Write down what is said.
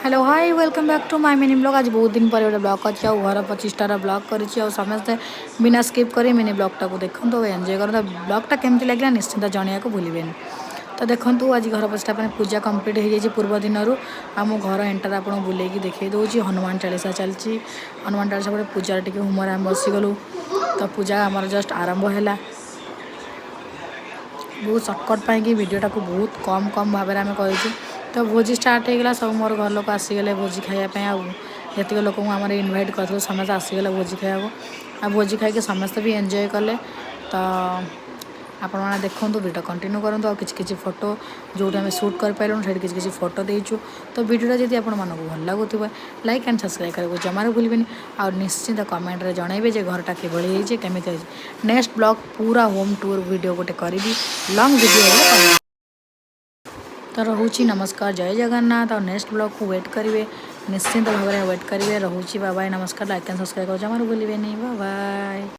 Hello hi welcome back to my mini blog. आज बहुत दिन पर गोटे ब्लॉग अच्छी घर 25टार ब्लॉग करते बिना स्किप कर मिनी ब्लॉगटा को देखो तो एंजॉय कर ब्लॉगटा केमती लगे निश्चिंत जनवाक भूलें। तो देखो आज घर 25टा पूजा कंप्लीट हो जाए पूर्व दिन आम घर एंटर आप बुले देखी दूसरी हनुमान चालीसा चलती। हनुमान चालीसा पर पूजा टी होमर आम बसीगलु तो पूजा आम जस्ट आरंभ है। बहुत सर्टकट पाई वीडियोटा को बहुत कम कम भाव में आम कर तो भोजी स्टार्ट होगा सब मोर घर लोक आसीगले भोजी खायापी जी लोक आम इनभाइट कर समस्त आसीगले भोजी खाया भोजी खाई समस्ते भी एंजॉय कले। तो आपण मैंने देखो वीडियो कंटिन्यू करूँ आ कि फोटो जो आम सुट कर पारूँ से किसी फोटो देचु। तो वीडियोटा जब आप भल लगुव लाइक एंड सब्सक्राइब करने जमार भूलें आ निश्चिंत कमेंट रे जनइबे जे घरटा किभली केमी नेक्स्ट ब्लॉग पूरा होम टूर वीडियो गोटे करी लॉन्ग वीडियो तो रोची। नमस्कार जय जगन्नाथ और नेक्स्ट ब्लॉग को वेट करेंगे निश्चिंत भाव में वेट करेंगे। रोची बाय बाय नमस्कार लाइक एंड सब्सक्राइब जमार भूलें बाय बाय।